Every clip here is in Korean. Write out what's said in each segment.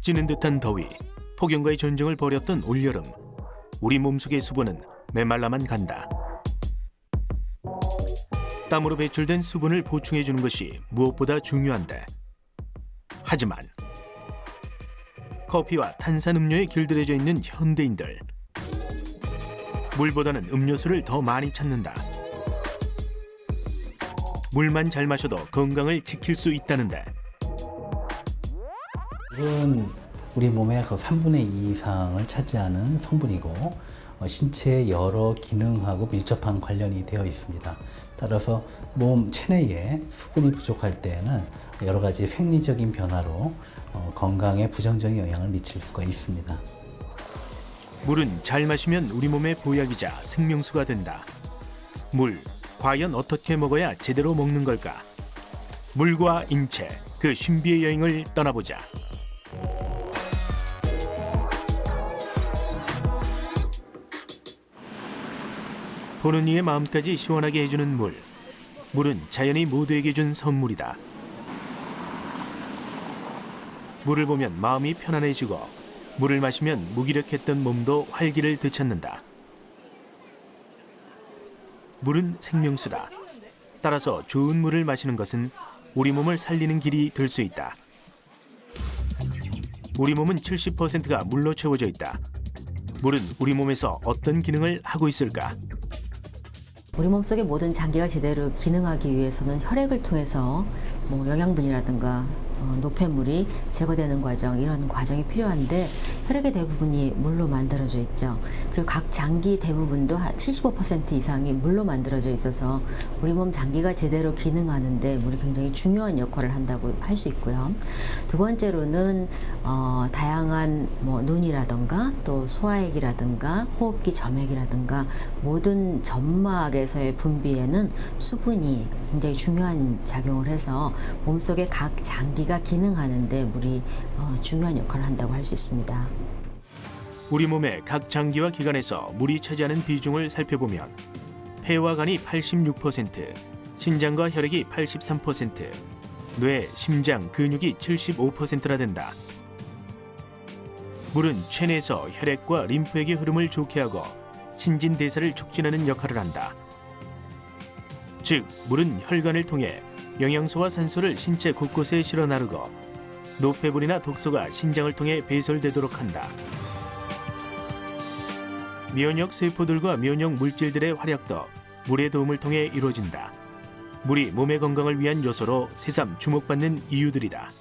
찌는 듯한 더위, 폭염과의 전쟁을 벌였던 올여름. 우리 몸속의 수분은 메말라만 간다. 땀으로 배출된 수분을 보충해주는 것이 무엇보다 중요한데, 하지만 커피와 탄산음료에 길들여져 있는 현대인들, 물보다는 음료수를 더 많이 찾는다. 물만 잘 마셔도 건강을 지킬 수 있다는데, 물은 우리 몸의 그 3분의 2 이상을 차지하는 성분이고 신체의 여러 기능하고 밀접한 관련이 되어 있습니다. 따라서 몸 체내에 수분이 부족할 때에는 여러 가지 생리적인 변화로 건강에 부정적인 영향을 미칠 수가 있습니다. 물은 잘 마시면 우리 몸의 보약이자 생명수가 된다. 물, 과연 어떻게 먹어야 제대로 먹는 걸까? 물과 인체, 그 신비의 여행을 떠나보자. 보는 이의 마음까지 시원하게 해주는 물. 물은 자연이 모두에게 준 선물이다. 물을 보면 마음이 편안해지고, 물을 마시면 무기력했던 몸도 활기를 되찾는다. 물은 생명수다. 따라서 좋은 물을 마시는 것은 우리 몸을 살리는 길이 될 수 있다. 우리 몸은 70%가 물로 채워져 있다. 물은 우리 몸에서 어떤 기능을 하고 있을까? 우리 몸속의 모든 장기가 제대로 기능하기 위해서는 혈액을 통해서 영양분이라든가 노폐물이 제거되는 과정, 이런 과정이 필요한데 혈액의 대부분이 물로 만들어져 있죠. 그리고 각 장기 대부분도 한 75% 이상이 물로 만들어져 있어서 우리 몸 장기가 제대로 기능하는데 물이 굉장히 중요한 역할을 한다고 할 수 있고요. 두 번째로는 다양한 눈이라든가 또 소화액이라든가 호흡기 점액이라든가 모든 점막에서의 분비에는 수분이 굉장히 중요한 작용을 해서 몸속의 각 장기가 기능하는데 물이 중요한 역할을 한다고 할 수 있습니다. 우리 몸의 각 장기와 기관에서 물이 차지하는 비중을 살펴보면 폐와 간이 86%, 신장과 혈액이 83%, 뇌, 심장, 근육이 75%나 된다. 물은 체내에서 혈액과 림프액의 흐름을 좋게 하고 신진대사를 촉진하는 역할을 한다. 즉, 물은 혈관을 통해 영양소와 산소를 신체 곳곳에 실어 나르고 노폐물이나 독소가 신장을 통해 배설되도록 한다. 면역 세포들과 면역 물질들의 활약도 물의 도움을 통해 이루어진다. 물이 몸의 건강을 위한 요소로 새삼 주목받는 이유들이다.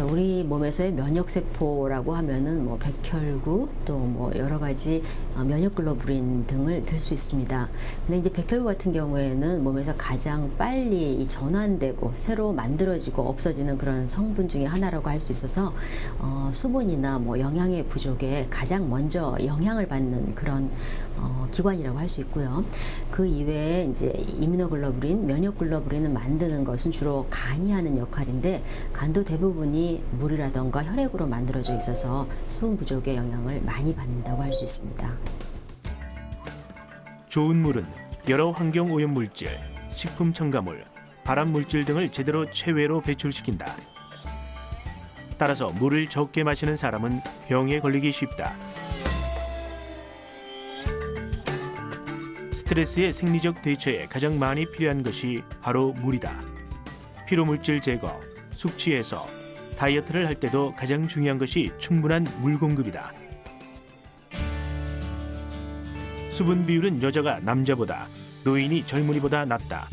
우리 몸에서의 면역세포라고 하면은 백혈구 또 여러 가지 면역글로불린 등을 들 수 있습니다. 근데 이제 백혈구 같은 경우에는 몸에서 가장 빨리 전환되고 새로 만들어지고 없어지는 그런 성분 중에 하나라고 할 수 있어서 수분이나 영양의 부족에 가장 먼저 영향을 받는 그런 기관이라고 할 수 있고요. 그 이외에 이제 이뮤노글로불린, 면역글로불린을 만드는 것은 주로 간이 하는 역할인데 간도 대부분이 물이라던가 혈액으로 만들어져 있어서 수분 부족의 영향을 많이 받는다고 할 수 있습니다. 좋은 물은 여러 환경 오염 물질, 식품 첨가물, 발암 물질 등을 제대로 체외로 배출시킨다. 따라서 물을 적게 마시는 사람은 병에 걸리기 쉽다. 스트레스의 생리적 대처에 가장 많이 필요한 것이 바로 물이다. 피로 물질 제거, 숙취 해소, 다이어트를 할 때도 가장 중요한 것이 충분한 물 공급이다. 수분 비율은 여자가 남자보다, 노인이 젊은이보다 낮다.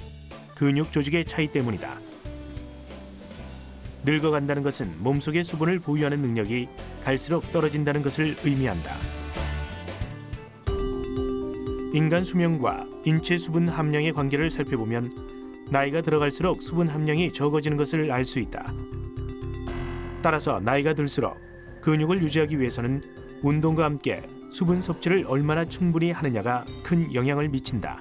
근육 조직의 차이 때문이다. 늙어간다는 것은 몸속의 수분을 보유하는 능력이 갈수록 떨어진다는 것을 의미한다. 인간 수명과 인체 수분 함량의 관계를 살펴보면 나이가 들어갈수록 수분 함량이 적어지는 것을 알 수 있다. 따라서 나이가 들수록 근육을 유지하기 위해서는 운동과 함께 수분 섭취를 얼마나 충분히 하느냐가 큰 영향을 미친다.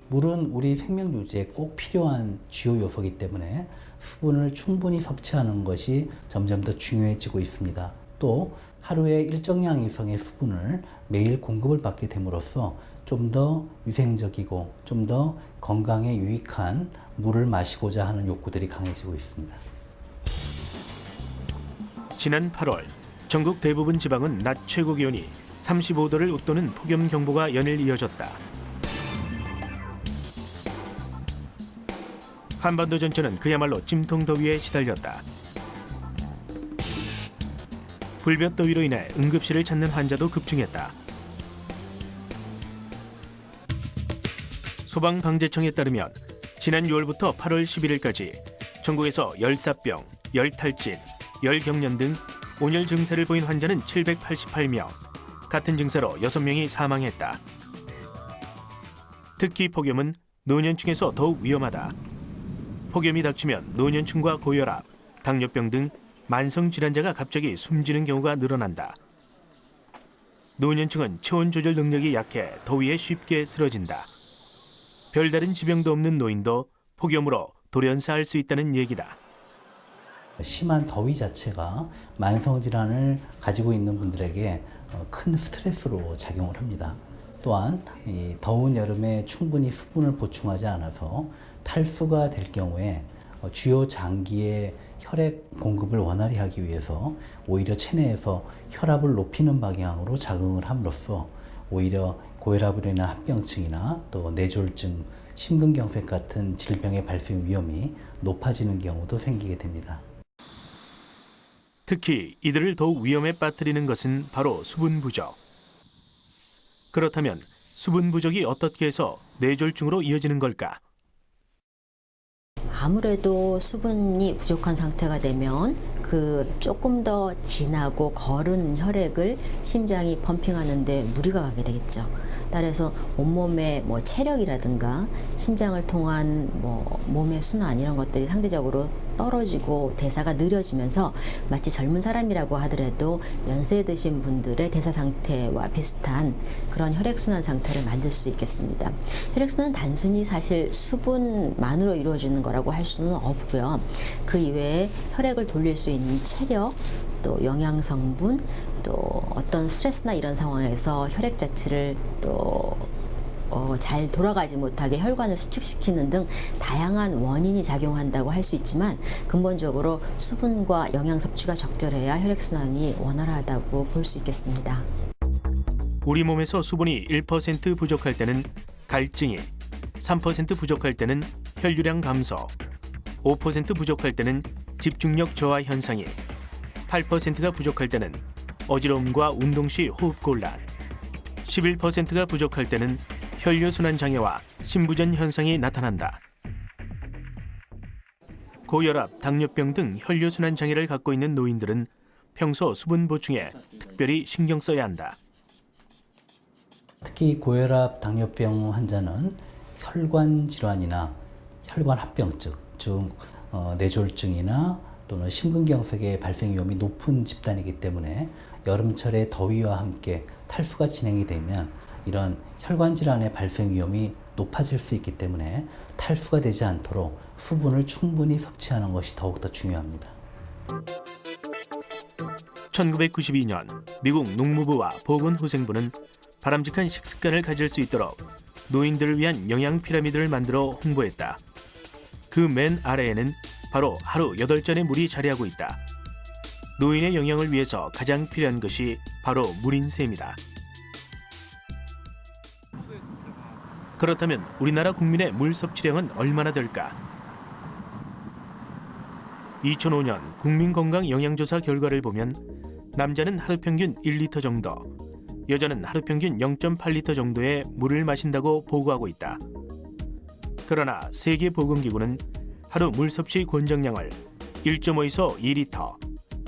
물은 우리 생명 유지에 꼭 필요한 주요 요소이기 때문에 수분을 충분히 섭취하는 것이 점점 더 중요해지고 있습니다. 또 하루에 일정량 이상의 수분을 매일 공급을 받게 됨으로써 좀 더 위생적이고 좀 더 건강에 유익한 물을 마시고자 하는 욕구들이 강해지고 있습니다. 지난 8월 전국 대부분 지방은 낮 최고 기온이 35도를 웃도는 폭염 경보가 연일 이어졌다. 한반도 전체는 그야말로 찜통 더위에 시달렸다. 불볕 더위로 인해 응급실을 찾는 환자도 급증했다. 소방방재청에 따르면 지난 6월부터 8월 11일까지 전국에서 열사병, 열탈진, 열경련 등 온열 증세를 보인 환자는 788명, 같은 증세로 6명이 사망했다. 특히 폭염은 노년층에서 더욱 위험하다. 폭염이 닥치면 노년층과 고혈압, 당뇨병 등 만성 질환자가 갑자기 숨지는 경우가 늘어난다. 노년층은 체온 조절 능력이 약해 더위에 쉽게 쓰러진다. 별다른 지병도 없는 노인도 폭염으로 돌연사할 수 있다는 얘기다. 심한 더위 자체가 만성질환을 가지고 있는 분들에게 큰 스트레스로 작용을 합니다. 또한 이 더운 여름에 충분히 수분을 보충하지 않아서 탈수가 될 경우에 주요 장기의 혈액 공급을 원활히 하기 위해서 오히려 체내에서 혈압을 높이는 방향으로 작용을 함으로써 오히려 고혈압으로 인한 합병증이나 또 뇌졸중, 심근경색 같은 질병의 발생 위험이 높아지는 경우도 생기게 됩니다. 특히 이들을 더욱 위험에 빠뜨리는 것은 바로 수분 부족. 그렇다면 수분 부족이 어떻게 해서 뇌졸중으로 이어지는 걸까? 아무래도 수분이 부족한 상태가 되면 그 조금 더 진하고 거른 혈액을 심장이 펌핑하는데 무리가 가게 되겠죠. 따라서 온몸의 체력이라든가 심장을 통한 몸의 순환 이런 것들이 상대적으로 떨어지고 대사가 느려지면서 마치 젊은 사람이라고 하더라도 연세 드신 분들의 대사 상태와 비슷한 그런 혈액순환 상태를 만들 수 있겠습니다. 혈액순환은 단순히 사실 수분만으로 이루어지는 거라고 할 수는 없고요. 그 이외에 혈액을 돌릴 수 있는 체력, 또 영양 성분, 또 어떤 스트레스나 이런 상황에서 혈액 자체를 또 잘 돌아가지 못하게 혈관을 수축시키는 등 다양한 원인이 작용한다고 할 수 있지만 근본적으로 수분과 영양 섭취가 적절해야 혈액순환이 원활하다고 볼 수 있겠습니다. 우리 몸에서 수분이 1% 부족할 때는 갈증이, 3% 부족할 때는 혈류량 감소, 5% 부족할 때는 집중력 저하 현상이, 8%가 부족할 때는 어지러움과 운동 시 호흡 곤란, 11%가 부족할 때는 혈류순환 장애와 심부전 현상이 나타난다. 고혈압, 당뇨병 등 혈류순환 장애를 갖고 있는 노인들은 평소 수분 보충에 특별히 신경 써야 한다. 특히 고혈압, 당뇨병 환자는 혈관 질환이나 혈관 합병증, 즉 뇌졸중이나 또는 심근경색의 발생 위험이 높은 집단이기 때문에 여름철의 더위와 함께 탈수가 진행이 되면 이런 혈관 질환의 발생 위험이 높아질 수 있기 때문에 탈수가 되지 않도록 수분을 충분히 섭취하는 것이 더욱더 중요합니다. 1992년 미국 농무부와 보건후생부는 바람직한 식습관을 가질 수 있도록 노인들을 위한 영양 피라미드를 만들어 홍보했다. 그 맨 아래에는 바로 하루 8잔의 물이 자리하고 있다. 노인의 영양을 위해서 가장 필요한 것이 바로 물인 셈이다. 그렇다면 우리나라 국민의 물 섭취량은 얼마나 될까? 2005년 국민건강영양조사 결과를 보면 남자는 하루 평균 1리터 정도, 여자는 하루 평균 0.8리터 정도의 물을 마신다고 보고하고 있다. 그러나 세계보건기구는 하루 물 섭취 권장량을 1.5에서 2리터,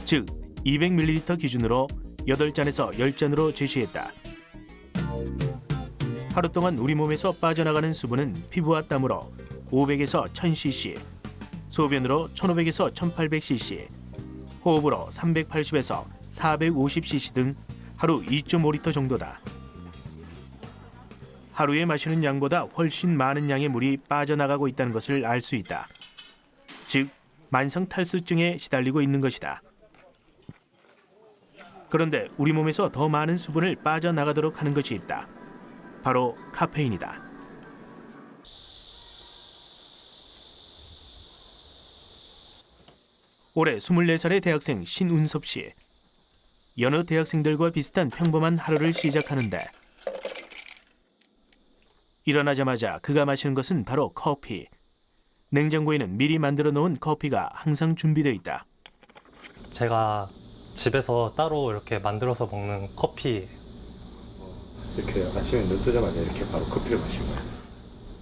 즉 200ml 기준으로 8잔에서 10잔으로 제시했다. 하루 동안 우리 몸에서 빠져나가는 수분은 피부와 땀으로 500에서 1000cc, 소변으로 1500에서 1800cc, 호흡으로 380에서 450cc 등 하루 2.5리터 정도다. 하루에 마시는 양보다 훨씬 많은 양의 물이 빠져나가고 있다는 것을 알 수 있다. 즉, 만성 탈수증에 시달리고 있는 것이다. 그런데 우리 몸에서 더 많은 수분을 빠져나가도록 하는 것이 있다. 바로 카페인이다. 올해 24살의 대학생 신운섭 씨. 여느 대학생들과 비슷한 평범한 하루를 시작하는데 일어나자마자 그가 마시는 것은 바로 커피. 냉장고에는 미리 만들어 놓은 커피가 항상 준비되어 있다. 제가 집에서 따로 이렇게 만들어서 먹는 커피. 이렇게 아침에 눈 뜨자마자 이렇게 바로 커피를 마신 거예요.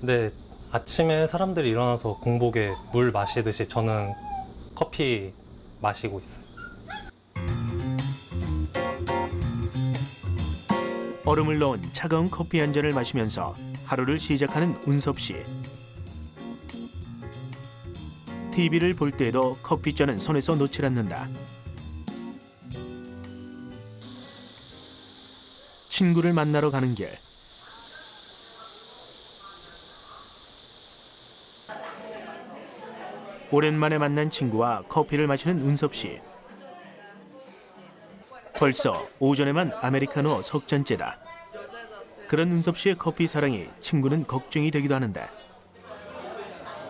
근데 아침에 사람들이 일어나서 공복에 물 마시듯이 저는 커피 마시고 있어요. 얼음을 넣은 차가운 커피 한 잔을 마시면서 하루를 시작하는 운섭 씨. TV를 볼 때에도 커피잔은 손에서 놓질 않는다. 친구를 만나러 가는 길. 오랜만에 만난 친구와 커피를 마시는 운섭 씨. 벌써 오전에만 아메리카노 석 잔째다. 그런 운섭 씨의 커피 사랑이 친구는 걱정이 되기도 하는데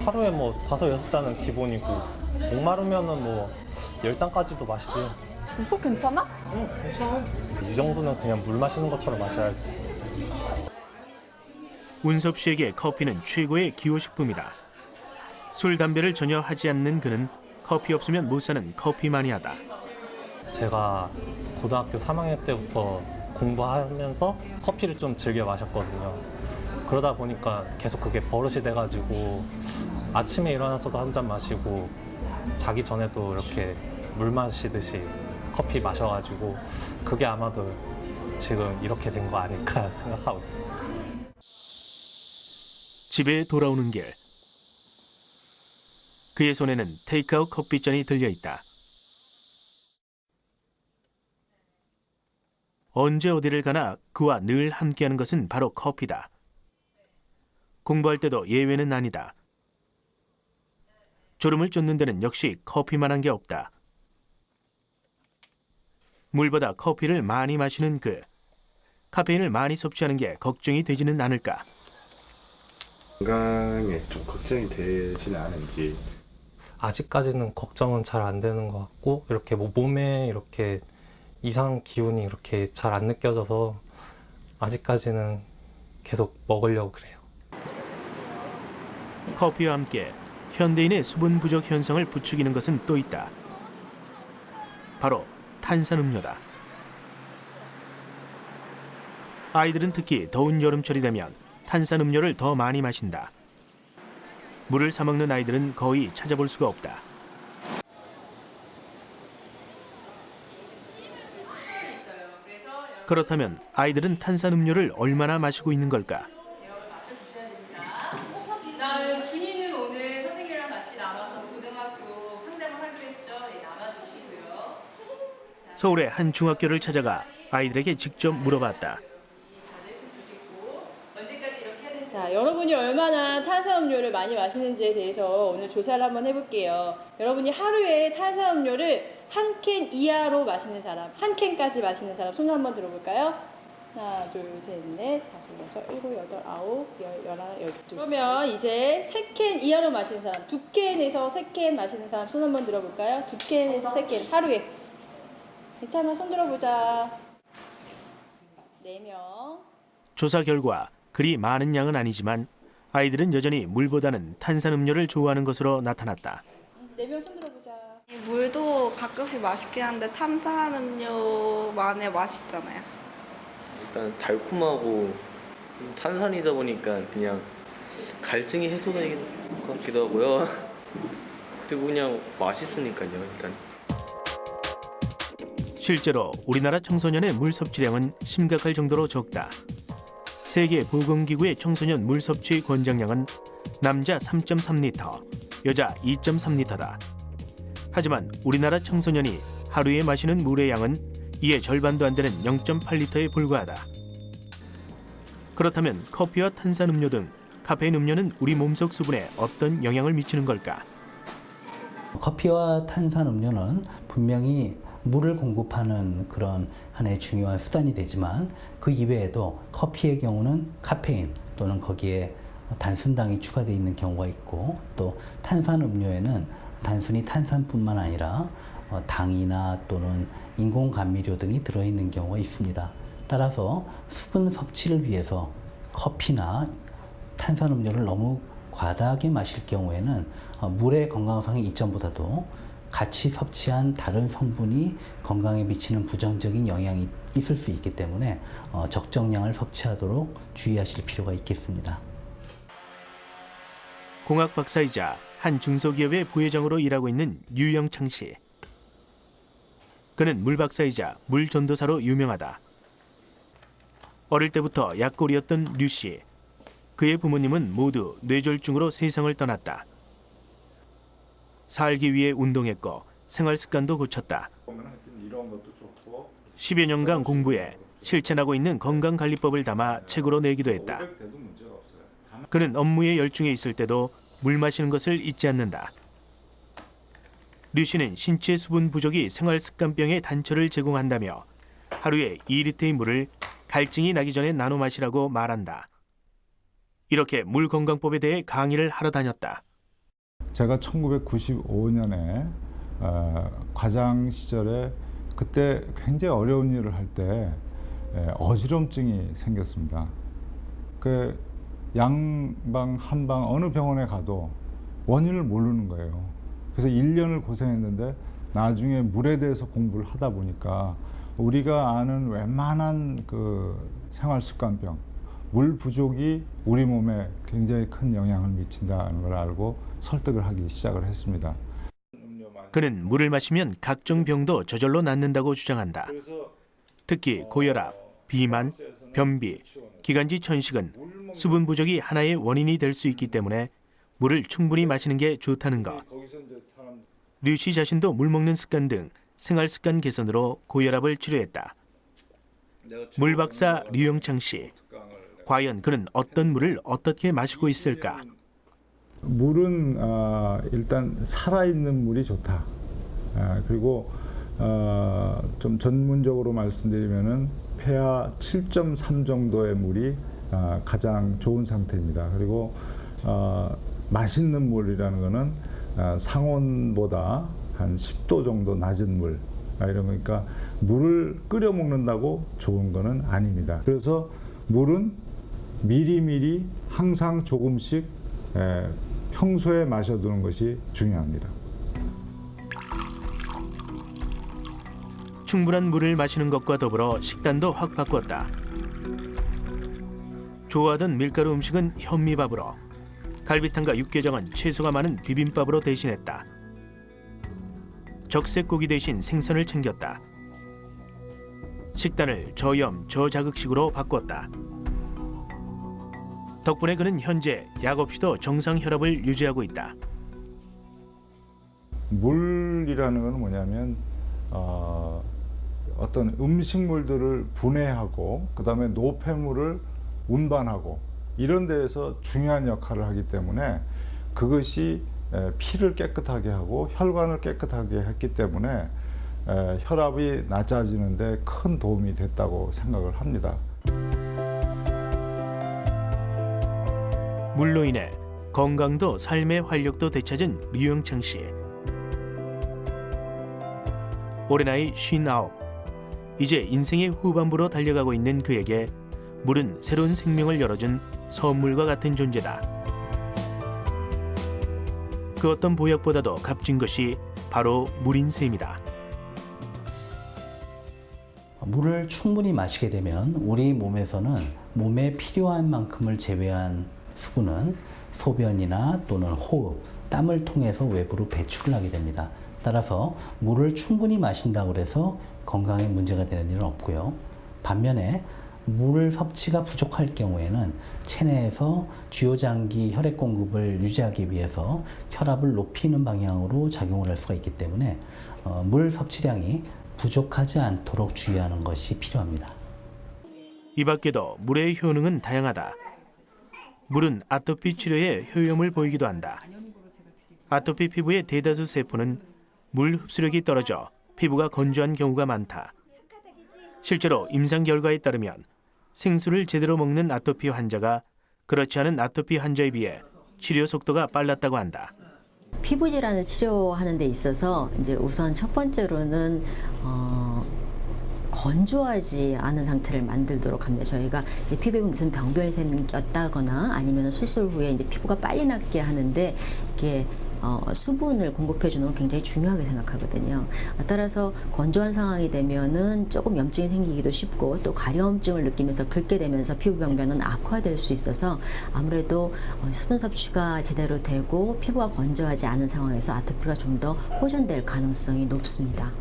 하루에 뭐 5, 6잔은 기본이고 목마르면은 뭐 10잔까지도 마시지. 속 괜찮아? 이 정도는 그냥 물 마시는 것처럼 마셔야지. 운섭 씨에게 커피는 최고의 기호식품이다. 술, 담배를 전혀 하지 않는 그는 커피 없으면 못 사는 커피 마니아다. 제가 고등학교 3학년 때부터 공부하면서 커피를 좀 즐겨 마셨거든요. 그러다 보니까 계속 그게 버릇이 돼가지고 아침에 일어나서도 한 잔 마시고 자기 전에도 이렇게 물 마시듯이 커피 마셔가지고 그게 아마도 지금 이렇게 된 거 아닐까 생각하고 있어요. 집에 돌아오는 길. 그의 손에는 테이크아웃 커피잔이 들려있다. 언제 어디를 가나 그와 늘 함께하는 것은 바로 커피다. 공부할 때도 예외는 아니다. 졸음을 쫓는 데는 역시 커피만한 게 없다. 물보다 커피를 많이 마시는 그. 카페인을 많이 섭취하는 게 걱정이 되지는 않을까. 건강에 좀 걱정이 되지는 않은지. 아직까지는 걱정은 잘 안 되는 것 같고 이렇게 뭐 몸에 이렇게 이상 기운이 이렇게 잘 안 느껴져서 아직까지는 계속 먹으려고 그래요. 커피와 함께 현대인의 수분 부족 현상을 부추기는 것은 또 있다. 바로 탄산음료다. 아이들은 특히 더운 여름철이 되면 탄산음료를 더 많이 마신다. 물을 사 먹는 아이들은 거의 찾아볼 수가 없다. 그렇다면 아이들은 탄산음료를 얼마나 마시고 있는 걸까? 다음 준이는 오늘 선생님이랑 같이 남아서 고등학교 상담을 하기로 했죠. 네, 남아주시고요. 서울의 한 중학교를 찾아가 아이들에게 직접 물어봤다. 자, 여러분이 얼마나 탄산음료를 많이 마시는지에 대해서 오늘 조사를 한번 해볼게요. 여러분이 하루에 탄산음료를 한 캔 이하로 마시는 사람, 한 캔까지 마시는 사람 손 한번 들어볼까요? 하나, 둘, 셋, 넷, 다섯, 여섯, 일곱, 여덟, 아홉, 열, 열하나, 열둘. 그러면 이제 3캔 이하로 마시는 사람, 2캔에서 3캔 마시는 사람 손 한번 들어볼까요? 2캔에서 3캔 하루에. 괜찮아, 손 들어보자. 4명. 조사 결과 그리 많은 양은 아니지만 아이들은 여전히 물보다는 탄산음료를 좋아하는 것으로 나타났다. 4명 손 들어보자. 물도 가끔씩 맛있긴 한데 탄산음료만의 맛이 있잖아요. 일단 달콤하고 탄산이다 보니까 그냥 갈증이 해소되는 것 같기도 하고요. 그리고 그냥 맛있으니까요, 일단. 실제로 우리나라 청소년의 물 섭취량은 심각할 정도로 적다. 세계보건기구의 청소년 물 섭취 권장량은 남자 3.3리터, 여자 2.3리터다. 하지만 우리나라 청소년이 하루에 마시는 물의 양은 이의 절반도 안 되는 0.8리터에 불과하다. 그렇다면 커피와 탄산음료 등 카페인 음료는 우리 몸속 수분에 어떤 영향을 미치는 걸까? 커피와 탄산음료는 분명히 물을 공급하는 그런 하나의 중요한 수단이 되지만 그 이외에도 커피의 경우는 카페인 또는 거기에 단순당이 추가되어 있는 경우가 있고 또 탄산음료에는 단순히 탄산뿐만 아니라 당이나 또는 인공 감미료 등이 들어있는 경우가 있습니다. 따라서 수분 섭취를 위해서 커피나 탄산음료를 너무 과다하게 마실 경우에는 물의 건강상의 이점보다도 같이 섭취한 다른 성분이 건강에 미치는 부정적인 영향이 있을 수 있기 때문에 적정량을 섭취하도록 주의하실 필요가 있겠습니다. 공학 박사이자 한 중소기업의 부회장으로 일하고 있는 류영창 씨. 그는 물 박사이자 물 전도사로 유명하다. 어릴 때부터 약골이었던 류 씨. 그의 부모님은 모두 뇌졸중으로 세상을 떠났다. 살기 위해 운동했고 생활 습관도 고쳤다. 10여 년간 공부해 실천하고 있는 건강관리법을 담아 책으로 내기도 했다. 그는 업무에 열중해 있을 때도 물 마시는 것을 잊지 않는다. 류 씨는 신체 수분 부족이 생활 습관병의 단초를 제공한다며 하루에 2리터의 물을 갈증이 나기 전에 나눠 마시라고 말한다. 이렇게 물 건강법에 대해 강의를 하러 다녔다. 제가 1995년에 과장 시절에 그때 굉장히 어려운 일을 할 때 어지럼증이 생겼습니다. 그 양방 한방 어느 병원에 가도 원인을 모르는 거예요. 그래서 1년을 고생했는데 나중에 물에 대해서 공부를 하다 보니까 우리가 아는 웬만한 그 생활습관병, 물 부족이 우리 몸에 굉장히 큰 영향을 미친다는 걸 알고 설득을 하기 시작을 했습니다. 그는 물을 마시면 각종 병도 저절로 낫는다고 주장한다. 특히 고혈압, 비만, 변비, 기관지 천식은 수분 부족이 하나의 원인이 될 수 있기 때문에 물을 충분히 마시는 게 좋다는 것. 류 씨 자신도 물 먹는 습관 등 생활 습관 개선으로 고혈압을 치료했다. 물 박사 류영창 씨. 과연 그는 어떤 물을 어떻게 마시고 있을까? 물은 일단 살아있는 물이 좋다. 그리고 좀 전문적으로 말씀드리면은 pH 7.3 정도의 물이 가장 좋은 상태입니다. 그리고 맛있는 물이라는 거는 상온보다 한 10도 정도 낮은 물. 이러니까 물을 끓여 먹는다고 좋은 거는 아닙니다. 그래서 물은 미리미리 항상 조금씩 평소에 마셔두는 것이 중요합니다. 충분한 물을 마시는 것과 더불어 식단도 확 바꿨다. 좋아하던 밀가루 음식은 현미밥으로, 갈비탕과 육개장은 채소가 많은 비빔밥으로 대신했다. 적색고기 대신 생선을 챙겼다. 식단을 저염, 저자극식으로 바꿨다. 덕분에 그는 현재 약 없이도 정상 혈압을 유지하고 있다. 물이라는 건 뭐냐면 어떤 음식물들을 분해하고 그다음에 노폐물을 운반하고 이런 데에서 중요한 역할을 하기 때문에 그것이 피를 깨끗하게 하고 혈관을 깨끗하게 했기 때문에 혈압이 낮아지는 데 큰 도움이 됐다고 생각을 합니다. 물로 인해 건강도 삶의 활력도 되찾은 류영창 씨. 올해 나이 59. 이제 인생의 후반부로 달려가고 있는 그에게 물은 새로운 생명을 열어준 선물과 같은 존재다. 그 어떤 보약보다도 값진 것이 바로 물인 셈이다. 물을 충분히 마시게 되면 우리 몸에서는 몸에 필요한 만큼을 제외한 수분은 소변이나 또는 호흡, 땀을 통해서 외부로 배출을 하게 됩니다. 따라서 물을 충분히 마신다고 해서 건강에 문제가 되는 일은 없고요. 반면에 물 섭취가 부족할 경우에는 체내에서 주요 장기 혈액 공급을 유지하기 위해서 혈압을 높이는 방향으로 작용을 할 수가 있기 때문에 물 섭취량이 부족하지 않도록 주의하는 것이 필요합니다. 이 밖에도 물의 효능은 다양하다. 물은 아토피 치료에 효용을 보이기도 한다. 아토피 피부의 대다수 세포는 물 흡수력이 떨어져 피부가 건조한 경우가 많다. 실제로 임상 결과에 따르면 생수를 제대로 먹는 아토피 환자가 그렇지 않은 아토피 환자에 비해 치료 속도가 빨랐다고 한다. 피부 질환을 치료하는 데 있어서 이제 우선 첫 번째로는 건조하지 않은 상태를 만들도록 합니다. 저희가 이제 피부에 무슨 병변이 생겼다거나 아니면 수술 후에 이제 피부가 빨리 낫게 하는데 이게 수분을 공급해 주는 걸 굉장히 중요하게 생각하거든요. 따라서 건조한 상황이 되면은 조금 염증이 생기기도 쉽고 또 가려움증을 느끼면서 긁게 되면서 피부 병변은 악화될 수 있어서 아무래도 수분 섭취가 제대로 되고 피부가 건조하지 않은 상황에서 아토피가 좀 더 호전될 가능성이 높습니다.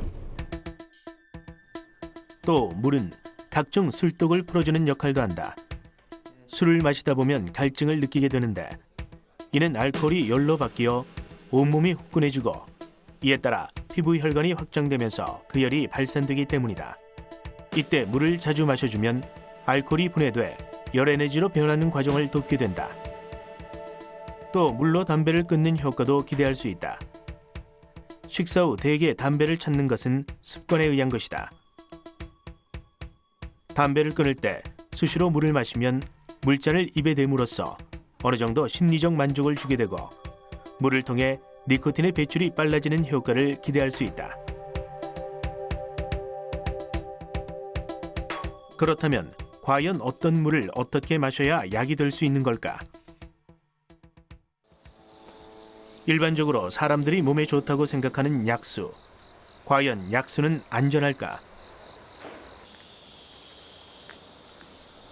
또 물은 각종 술독을 풀어주는 역할도 한다. 술을 마시다 보면 갈증을 느끼게 되는데 이는 알코올이 열로 바뀌어 온몸이 후끈해지고 이에 따라 피부 혈관이 확장되면서 그 열이 발산되기 때문이다. 이때 물을 자주 마셔주면 알코올이 분해돼 열 에너지로 변하는 과정을 돕게 된다. 또 물로 담배를 끊는 효과도 기대할 수 있다. 식사 후 대개 담배를 찾는 것은 습관에 의한 것이다. 담배를 끊을 때 수시로 물을 마시면 물잔을 입에 대므로써 어느 정도 심리적 만족을 주게 되고 물을 통해 니코틴의 배출이 빨라지는 효과를 기대할 수 있다. 그렇다면 과연 어떤 물을 어떻게 마셔야 약이 될 수 있는 걸까? 일반적으로 사람들이 몸에 좋다고 생각하는 약수. 과연 약수는 안전할까?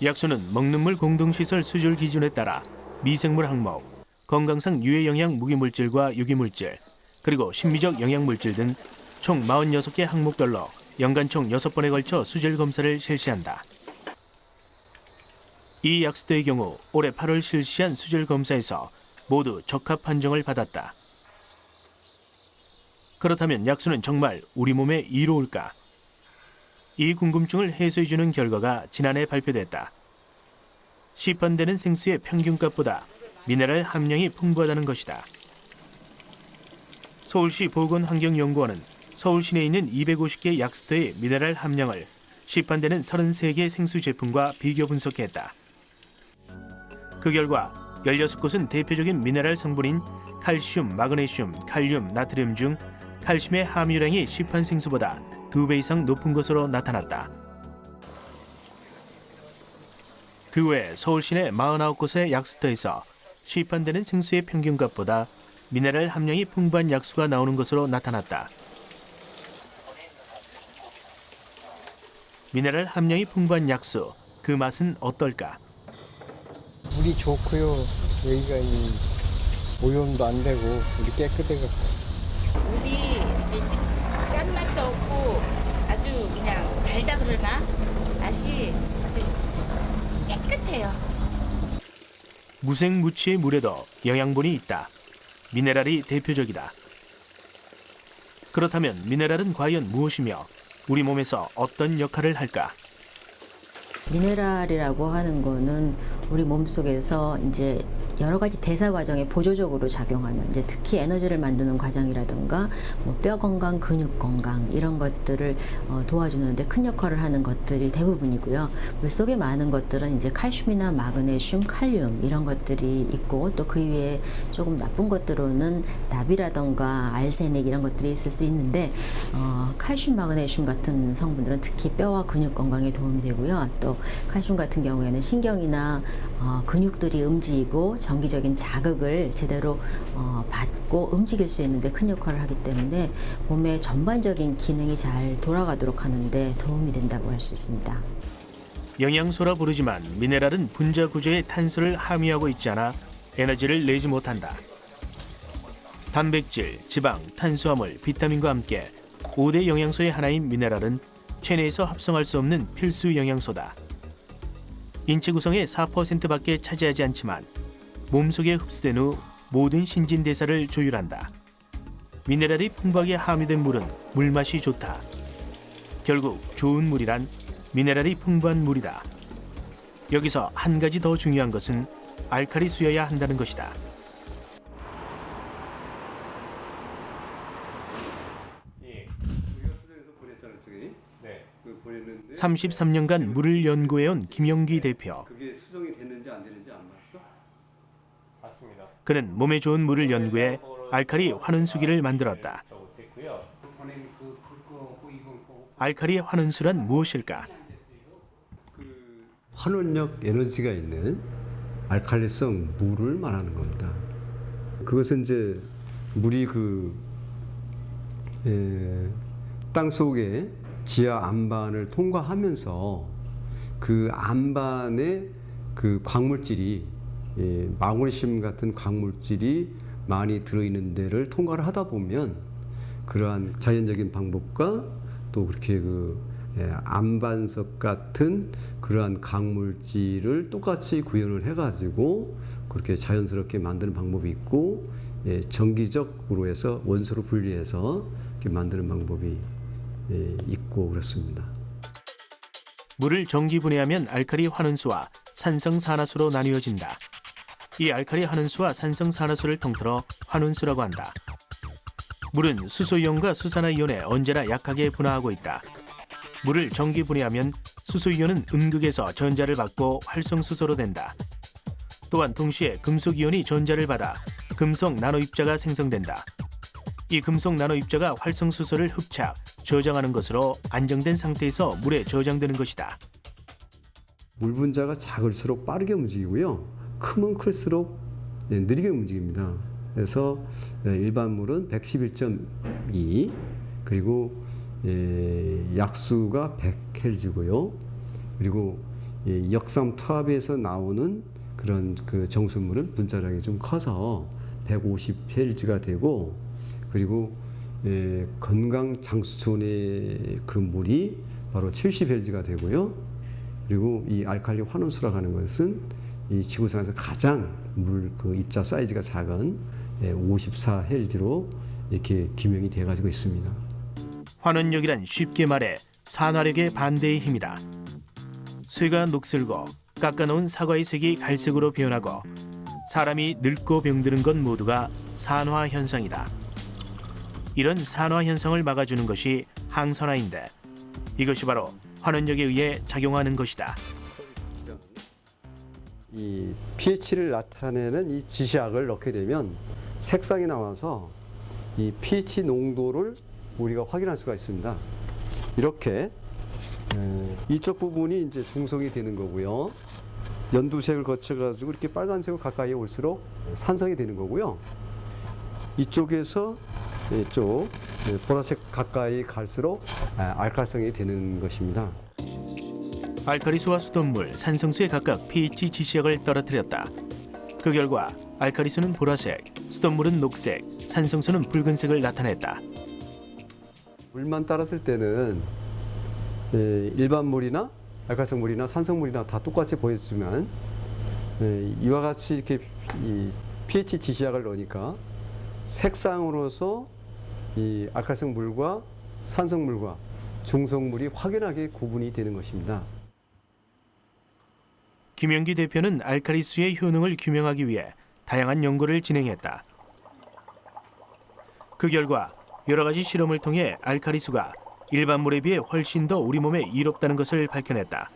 약수는 먹는 물 공동시설 수질 기준에 따라 미생물 항목, 건강상 유해 영양 무기물질과 유기물질, 그리고 심미적 영양물질 등 총 46개 항목별로 연간 총 6번에 걸쳐 수질 검사를 실시한다. 이 약수들의 경우 올해 8월 실시한 수질 검사에서 모두 적합 판정을 받았다. 그렇다면 약수는 정말 우리 몸에 이로울까? 이 궁금증을 해소해주는 결과가 지난해 발표됐다. 시판되는 생수의 평균값보다 미네랄 함량이 풍부하다는 것이다. 서울시 보건환경연구원은 서울 시내에 있는 250개 약수터의 미네랄 함량을 시판되는 33개 생수 제품과 비교 분석했다. 그 결과 16곳은 대표적인 미네랄 성분인 칼슘, 마그네슘, 칼륨, 나트륨 중 칼슘의 함유량이 시판 생수보다 2배 이상 높은 것으로 나타났다. 그 외 서울 시내 49곳의 약수터에서 시판되는 생수의 평균값보다 미네랄 함량이 풍부한 약수가 나오는 것으로 나타났다. 미네랄 함량이 풍부한 약수, 그 맛은 어떨까? 물이 좋고요. 여기가 오염도 안 되고 물이 깨끗해갖고. 물이 짠맛도 없고 아주 그냥 달다 그러나 맛이 아주 깨끗해요. 무생무치의 물에도 영양분이 있다. 미네랄이 대표적이다. 그렇다면 미네랄은 과연 무엇이며 우리 몸에서 어떤 역할을 할까? 미네랄이라고 하는 거는 우리 몸속에서 이제 여러 가지 대사 과정에 보조적으로 작용하는 이제 특히 에너지를 만드는 과정이라든가 뭐 뼈 건강, 근육 건강 이런 것들을 도와주는데 큰 역할을 하는 것들이 대부분이고요. 물속에 많은 것들은 이제 칼슘이나 마그네슘, 칼륨 이런 것들이 있고 또 그 위에 조금 나쁜 것들로는 납이라든가 알세닉 이런 것들이 있을 수 있는데 칼슘, 마그네슘 같은 성분들은 특히 뼈와 근육 건강에 도움이 되고요. 또 칼슘 같은 경우에는 신경이나 근육들이 움직이고 정기적인 자극을 제대로 받고 움직일 수 있는데 큰 역할을 하기 때문에 몸의 전반적인 기능이 잘 돌아가도록 하는데 도움이 된다고 할 수 있습니다. 영양소라 부르지만 미네랄은 분자 구조의 탄소를 함유하고 있지 않아 에너지를 내지 못한다. 단백질, 지방, 탄수화물, 비타민과 함께 5대 영양소의 하나인 미네랄은 체내에서 합성할 수 없는 필수 영양소다. 인체 구성의 4%밖에 차지하지 않지만 몸속에 흡수된 후 모든 신진대사를 조율한다. 미네랄이 풍부하게 함유된 물은 물맛이 좋다. 결국 좋은 물이란 미네랄이 풍부한 물이다. 여기서 한 가지 더 중요한 것은 알칼리 수여야 한다는 것이다. 33년간 물을 연구해온 김영기 대표. 그게 수정이 됐는지 안 됐는지 안 봤어? 맞습니다. 그는 몸에 좋은 물을 연구해 알칼리 환원수기를 만들었다. 알칼리 환원수란 무엇일까? 환원력 에너지가 있는 알칼리성 물을 말하는 겁니다. 그것은 이제 물이 땅 속에 지하 안반을 통과하면서 그 안반에 그 광물질이 마그네슘 같은 광물질이 많이 들어있는 데를 통과를 하다 보면 그러한 자연적인 방법과 또 그렇게 안반석 같은 그러한 광물질을 똑같이 구현을 해가지고 그렇게 자연스럽게 만드는 방법이 있고 정기적으로 해서 원소로 분리해서 이렇게 만드는 방법이 있고 그렇습니다. 물을 정기 분해하면 알칼리 환원수와 산성산화수로 나뉘어진다. 이 알칼리 환원수와 산성산화수를 통틀어 환원수라고 한다. 물은 수소이온과 수산화이온에 언제나 약하게 분화하고 있다. 물을 정기 분해하면 수소이온은 음극에서 전자를 받고 활성수소로 된다. 또한 동시에 금속이온이 전자를 받아 금속 나노입자가 생성된다. 이 금속 나노입자가 활성수소를 흡착, 저장하는 것으로 안정된 상태에서 물에 저장되는 것이다. 물 분자가 작을수록 빠르게 움직이고요. 크면 클수록 느리게 움직입니다. 그래서 일반 물은 111.2 그리고 약수가 100헬즈고요. 그리고 역삼 투합에서 나오는 그런 그 정수물은 분자량이 좀 커서 150헬즈가 되고 그리고 건강 장수촌의 그 물이 바로 70헬즈가 되고요. 그리고 이 알칼리 환원수라고 하는 것은 이 지구상에서 가장 물 그 입자 사이즈가 작은 54헬즈로 이렇게 기명이 되어 가지고 있습니다. 환원력이란 쉽게 말해 산화력의 반대의 힘이다. 쇠가 녹슬고 깎아놓은 사과의 색이 갈색으로 변하고 사람이 늙고 병드는 것 모두가 산화 현상이다. 이런 산화 현상을 막아주는 것이 항산화인데 이것이 바로 환원력에 의해 작용하는 것이다. 이 pH를 나타내는 이 지시약을 넣게 되면 색상이 나와서 이 pH 농도를 우리가 확인할 수가 있습니다. 이렇게 이쪽 부분이 이제 중성이 되는 거고요. 연두색을 거쳐가지고 이렇게 빨간색으로 가까이 올수록 산성이 되는 거고요. 이쪽에서 이쪽 보라색 가까이 갈수록 알칼성이 되는 것입니다. 알칼리수와 수돗물, 산성수에 각각 pH 지시약을 떨어뜨렸다. 그 결과 알칼리수는 보라색, 수돗물은 녹색, 산성수는 붉은색을 나타냈다. 물만 따랐을 때는 일반 물이나 알칼성 물이나 산성 물이나 다 똑같이 보였지만 이와 같이 이렇게 이 pH 지시약을 넣으니까 색상으로서 이 알칼성 물과 산성 물과 중성 물이 확연하게 구분이 되는 것입니다. 김영기 대표는 알칼리수의 효능을 규명하기 위해 다양한 연구를 진행했다. 그 결과 여러 가지 실험을 통해 알칼리수가 일반 물에 비해 훨씬 더 우리 몸에 이롭다는 것을 밝혀냈다.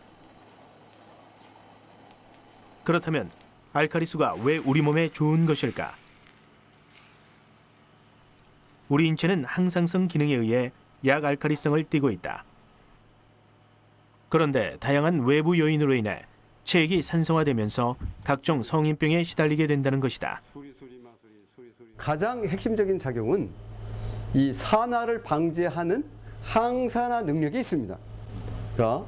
그렇다면 알칼리수가 왜 우리 몸에 좋은 것일까? 우리 인체는 항상성 기능에 의해 약알칼리성을 띠고 있다. 그런데 다양한 외부 요인으로 인해 체액이 산성화되면서 각종 성인병에 시달리게 된다는 것이다. 가장 핵심적인 작용은 이 산화를 방지하는 항산화 능력이 있습니다. 그러니까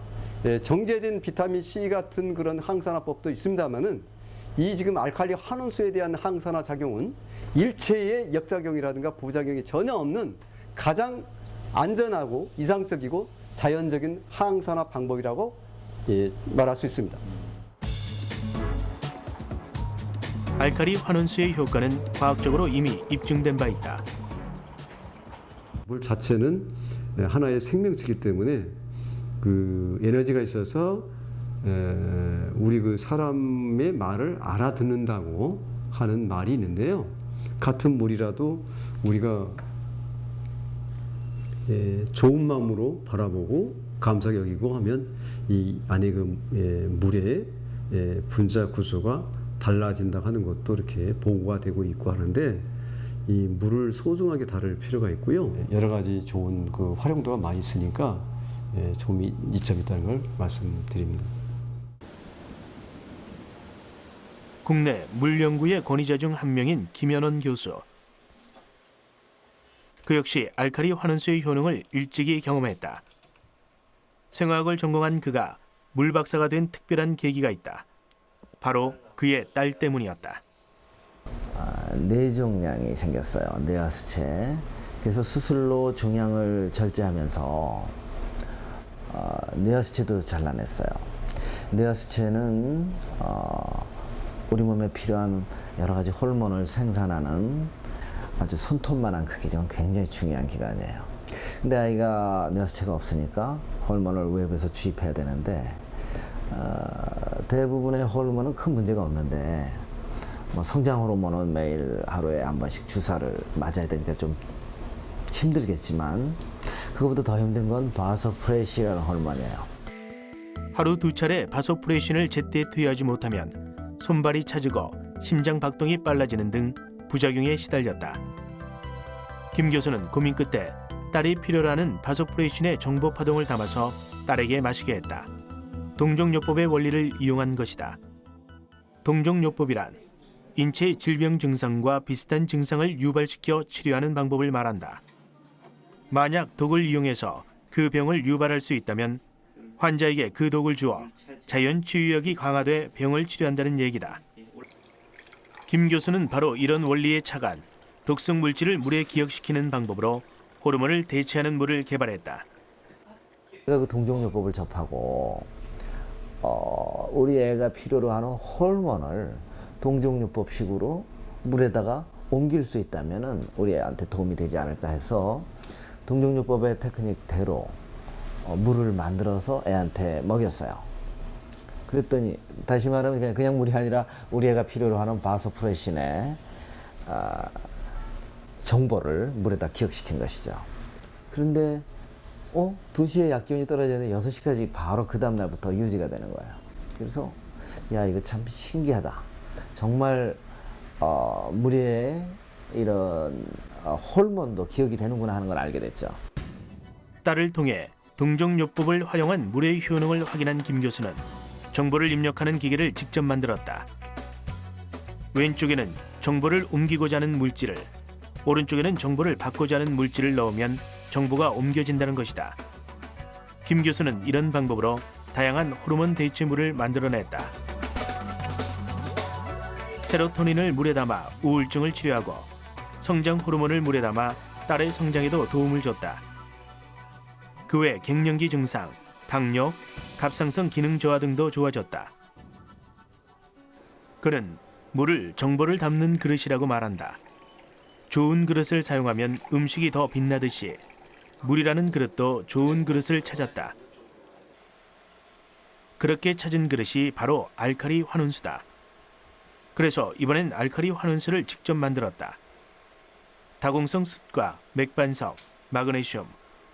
정제된 비타민 C 같은 그런 항산화법도 있습니다만은 이 지금 알칼리 환원수에 대한 항산화 작용은 일체의 역작용이라든가 부작용이 전혀 없는 가장 안전하고 이상적이고 자연적인 항산화 방법이라고 말할 수 있습니다. 알칼리 환원수의 효과는 과학적으로 이미 입증된 바 있다. 물 자체는 하나의 생명체이기 때문에 그 에너지가 있어서 우리 그 사람의 말을 알아듣는다고 하는 말이 있는데요. 같은 물이라도 우리가 좋은 마음으로 바라보고 감사하게 여기고 하면 이 안에 그 물의 분자 구조가 달라진다고 하는 것도 이렇게 보고가 되고 있고 하는데 이 물을 소중하게 다룰 필요가 있고요. 여러 가지 좋은 그 활용도가 많이 있으니까 좀 이점이 있다는 걸 말씀드립니다. 국내 물연구의 권위자 중 한 명인 김현원 교수. 그 역시 알칼리 환원수의 효능을 일찍이 경험했다. 생화학을 전공한 그가 물 박사가 된 특별한 계기가 있다. 바로 그의 딸 때문이었다. 뇌종양이 생겼어요. 뇌하수체. 그래서 수술로 종양을 절제하면서 뇌하수체도 잘라냈어요. 뇌하수체는 우리 몸에 필요한 여러 가지 호르몬을 생산하는 아주 손톱만한 크기지만 굉장히 중요한 기관이에요. 근데 아이가 뇌하수체가 없으니까 호르몬을 외부에서 주입해야 되는데 대부분의 호르몬은 큰 문제가 없는데 뭐 성장 호르몬은 매일 하루에 한 번씩 주사를 맞아야 되니까 좀 힘들겠지만 그거보다 더 힘든 건 바소프레신이라는 호르몬이에요. 하루 2차례 바소프레신을 제때 투여하지 못하면 손발이 차지고 심장 박동이 빨라지는 등 부작용에 시달렸다. 김 교수는 고민 끝에 딸이 필요로 하는 바소프레신의 정보 파동을 담아서 딸에게 마시게 했다. 동종요법의 원리를 이용한 것이다. 동종요법이란 인체의 질병 증상과 비슷한 증상을 유발시켜 치료하는 방법을 말한다. 만약 독을 이용해서 그 병을 유발할 수 있다면 환자에게 그 독을 주어 자연 치유력이 강화돼 병을 치료한다는 얘기다. 김 교수는 바로 이런 원리에 착안 독성 물질을 물에 기억시키는 방법으로 호르몬을 대체하는 물을 개발했다. 제가 그 동종요법을 접하고 우리 애가 필요로 하는 호르몬을 동종요법식으로 물에다가 옮길 수 있다면은 우리 애한테 도움이 되지 않을까 해서 동종요법의 테크닉대로 물을 만들어서 애한테 먹였어요. 그랬더니 다시 말하면 그냥 물이 아니라 우리 애가 필요로 하는 바소프레신의 정보를 물에다 기억시킨 것이죠. 그런데 2시에 약기운이 떨어지는데 6시까지 바로 그 다음 날부터 유지가 되는 거예요. 그래서 야 이거 참 신기하다. 정말 물에 이런 호르몬도 기억이 되는구나 하는 걸 알게 됐죠. 딸을 통해 동종요법을 활용한 물의 효능을 확인한 김 교수는 정보를 입력하는 기계를 직접 만들었다. 왼쪽에는 정보를 옮기고자 하는 물질을, 오른쪽에는 정보를 받고자 하는 물질을 넣으면 정보가 옮겨진다는 것이다. 김 교수는 이런 방법으로 다양한 호르몬 대체물을 만들어냈다. 세로토닌을 물에 담아 우울증을 치료하고 성장 호르몬을 물에 담아 딸의 성장에도 도움을 줬다. 그 외 갱년기 증상, 당뇨, 갑상선 기능 저하 등도 좋아졌다. 그는 물을 정보를 담는 그릇이라고 말한다. 좋은 그릇을 사용하면 음식이 더 빛나듯이 물이라는 그릇도 좋은 그릇을 찾았다. 그렇게 찾은 그릇이 바로 알칼리 환원수다. 그래서 이번엔 알칼리 환원수를 직접 만들었다. 다공성 숯과 맥반석, 마그네슘,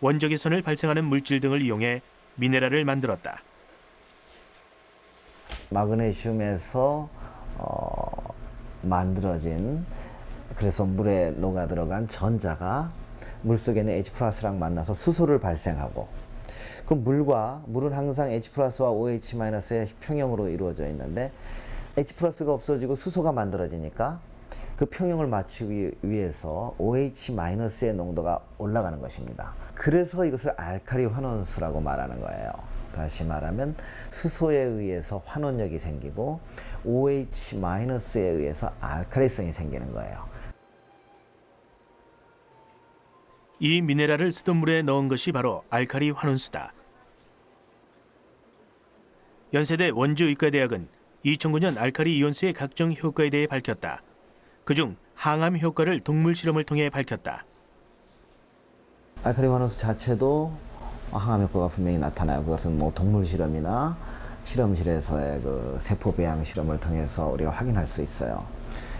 원적외선을 발생하는 물질 등을 이용해 미네랄을 만들었다. 마그네슘에서 만들어진 그래서 물에 녹아 들어간 전자가 물속에 있는 H+랑 만나서 수소를 발생하고 그 물은 항상 H+와 OH-의 평형으로 이루어져 있는데 H+가 없어지고 수소가 만들어지니까 그 평형을 맞추기 위해서 OH-의 농도가 올라가는 것입니다. 그래서 이것을 알칼리 환원수라고 말하는 거예요. 다시 말하면 수소에 의해서 환원력이 생기고 OH-에 의해서 알칼리성이 생기는 거예요. 이 미네랄을 수돗물에 넣은 것이 바로 알칼리 환원수다. 연세대 원주의과대학은 2009년 알칼리 이온수의 각종 효과에 대해 밝혔다. 그중 항암 효과를 동물 실험을 통해 밝혔다. 알칼리 환원수 자체도 항암 효과가 분명히 나타나요. 그것은 뭐 동물 실험이나 실험실에서의 그 세포 배양 실험을 통해서 우리가 확인할 수 있어요.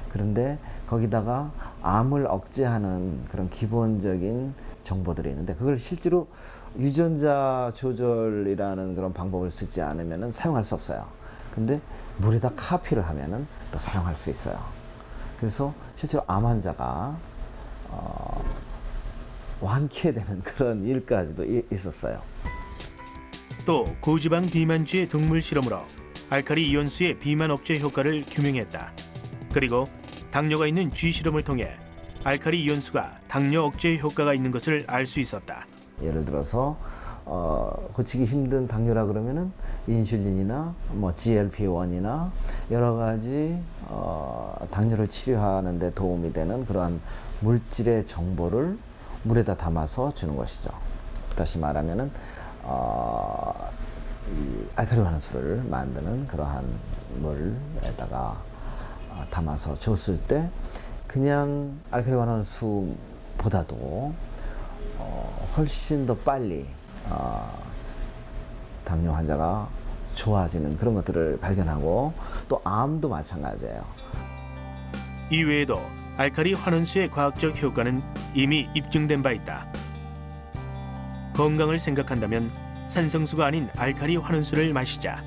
그런데 거기다가 암을 억제하는 그런 기본적인 정보들이 있는데 그걸 실제로 유전자 조절이라는 그런 방법을 쓰지 않으면 사용할 수 없어요. 근데 물에다 카피를 하면은 또 사용할 수 있어요. 그래서 실제로 암 환자가 완쾌되는 그런 일까지도 있었어요. 또 고지방 비만주의 동물 실험으로 알칼리 이온수의 비만 억제 효과를 규명했다. 그리고 당뇨가 있는 쥐 실험을 통해 알칼리 이온수가 당뇨 억제 효과가 있는 것을 알 수 있었다. 예를 들어서 고치기 힘든 당뇨라 그러면은 인슐린이나 뭐 GLP-1이나 여러 가지 당뇨를 치료하는 데 도움이 되는 그러한 물질의 정보를 물에다 담아서 주는 것이죠. 다시 말하면은 이 알칼리 환원수를 만드는 그러한 물에다가 담아서 줬을 때 그냥 알칼리 환원수보다도 훨씬 더 빨리 당뇨 환자가 좋아지는 그런 것들을 발견하고 또 암도 마찬가지예요. 이외에도 알칼리 환원수의 과학적 효과는 이미 입증된 바 있다. 건강을 생각한다면 산성수가 아닌 알칼리 환원수를 마시자.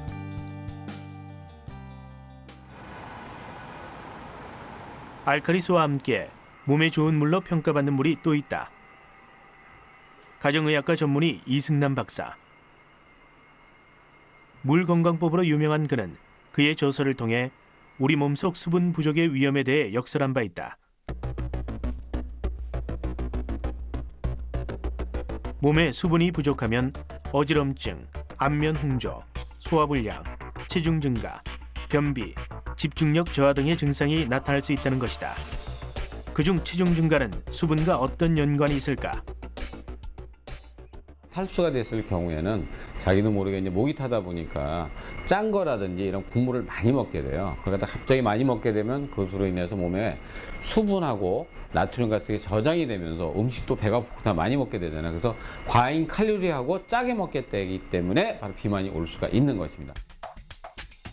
알칼리수와 함께 몸에 좋은 물로 평가받는 물이 또 있다. 가정의학과 전문의 이승남 박사. 물건강법으로 유명한 그는 그의 저서를 통해 우리 몸속 수분 부족의 위험에 대해 역설한 바 있다. 몸에 수분이 부족하면 어지럼증, 안면 홍조, 소화불량, 체중 증가, 변비, 집중력 저하 등의 증상이 나타날 수 있다는 것이다. 그중 체중 증가는 수분과 어떤 연관이 있을까? 탈수가 됐을 경우에는 자기도 모르게 이제 목이 타다 보니까 짠 거라든지 이런 국물을 많이 먹게 돼요. 그러다 갑자기 많이 먹게 되면 그것으로 인해서 몸에 수분하고 나트륨 같은 게 저장이 되면서 음식도 배가 고프고 다 많이 먹게 되잖아요. 그래서 과잉 칼로리하고 짜게 먹게 되기 때문에 바로 비만이 올 수가 있는 것입니다.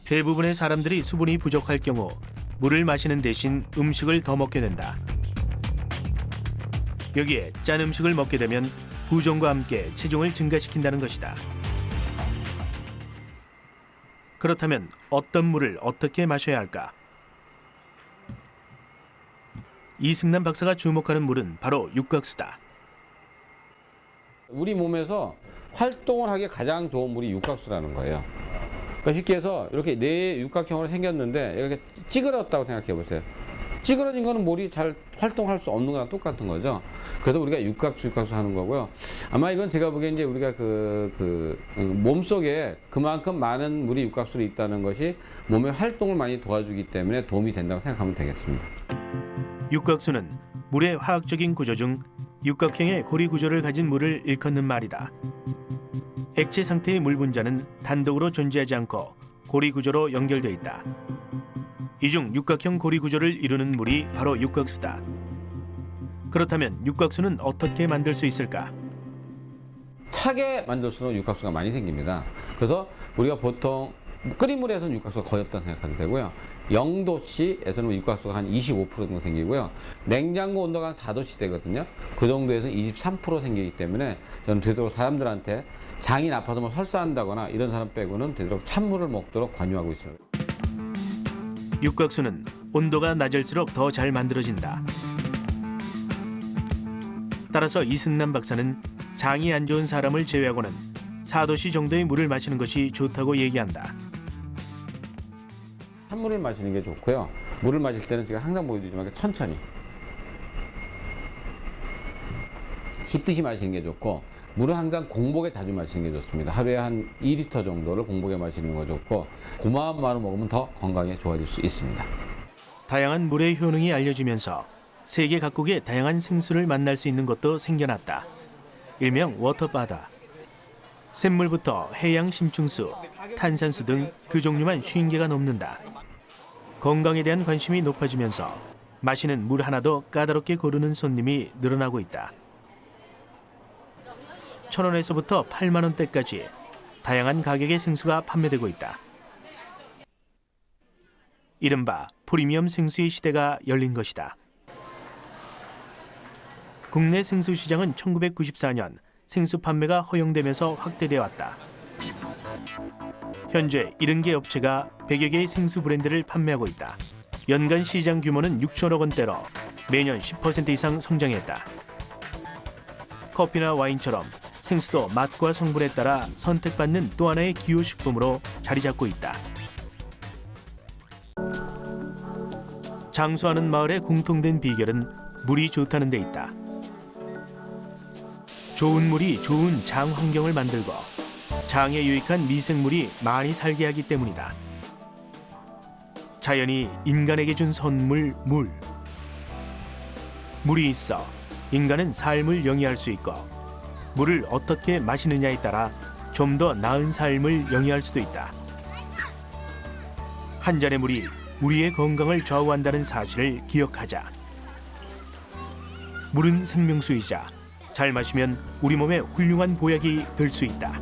대부분의 사람들이 수분이 부족할 경우 물을 마시는 대신 음식을 더 먹게 된다. 여기에 짠 음식을 먹게 되면 부종과 함께 체중을 증가시킨다는 것이다. 그렇다면 어떤 물을 어떻게 마셔야 할까? 이승남 박사가 주목하는 물은 바로 육각수다. 우리 몸에서 활동을 하기에 가장 좋은 물이 육각수라는 거예요. 그러니까 쉽게 해서 이렇게 네 육각형으로 생겼는데 이렇게 찌그러졌다고 생각해 보세요. 찌그러진 거는 물이 잘 활동할 수 없는 거랑 똑같은 거죠. 그래서 우리가 육각수 하는 거고요. 아마 이건 제가 보기엔 이제 우리가 몸속에 그만큼 많은 물이 육각수로 있다는 것이 몸의 활동을 많이 도와주기 때문에 도움이 된다고 생각하면 되겠습니다. 육각수는 물의 화학적인 구조 중 육각형의 고리 구조를 가진 물을 일컫는 말이다. 액체 상태의 물 분자는 단독으로 존재하지 않고 고리 구조로 연결돼 있다. 이 중 육각형 고리 구조를 이루는 물이 바로 육각수다. 그렇다면 육각수는 어떻게 만들 수 있을까? 차게 만들수록 육각수가 많이 생깁니다. 그래서 우리가 보통 끓인 물에서는 육각수가 거의 없다고 생각하면 되고요. 0도씨에서는 육각수가 한 25% 정도 생기고요. 냉장고 온도가 한 4도씨 되거든요. 그 정도에서는 23% 생기기 때문에 저는 되도록 사람들한테 장이 나빠서 뭐 설사한다거나 이런 사람 빼고는 되도록 찬물을 먹도록 권유하고 있습니다. 육각수는 온도가 낮을수록 더 잘 만들어진다. 따라서 이승남 박사는 장이 안 좋은 사람을 제외하고는 4도씨 정도의 물을 마시는 것이 좋다고 얘기한다. 찬물을 마시는 게 좋고요. 물을 마실 때는 제가 항상 보여주지만 천천히 씹듯이 마시는 게 좋고, 물은 항상 공복에 자주 마시는 게 좋습니다. 하루에 한 2리터 정도를 공복에 마시는 거 좋고, 고마운 마음을 먹으면 더 건강에 좋아질 수 있습니다. 다양한 물의 효능이 알려지면서 세계 각국의 다양한 생수를 만날 수 있는 것도 생겨났다. 일명 워터바다. 샘물부터 해양 심층수, 탄산수 등 그 종류만 50개가 넘는다. 건강에 대한 관심이 높아지면서 마시는 물 하나도 까다롭게 고르는 손님이 늘어나고 있다. 1,000원에서부터 8만 원대까지 다양한 가격의 생수가 판매되고 있다. 이른바 프리미엄 생수의 시대가 열린 것이다. 국내 생수 시장은 1994년 생수 판매가 허용되면서 확대되어 왔다. 현재 70개 업체가 100여 개의 생수 브랜드를 판매하고 있다. 연간 시장 규모는 6천억 원대로 매년 10% 이상 성장했다. 커피나 와인처럼 생수도 맛과 성분에 따라 선택받는 또 하나의 기호식품으로 자리 잡고 있다. 장수하는 마을의 공통된 비결은 물이 좋다는 데 있다. 좋은 물이 좋은 장 환경을 만들고 장에 유익한 미생물이 많이 살게 하기 때문이다. 자연이 인간에게 준 선물 물. 물이 있어 인간은 삶을 영위할 수 있고 물을 어떻게 마시느냐에 따라 좀 더 나은 삶을 영위할 수도 있다. 한 잔의 물이 우리의 건강을 좌우한다는 사실을 기억하자. 물은 생명수이자 잘 마시면 우리 몸에 훌륭한 보약이 될 수 있다.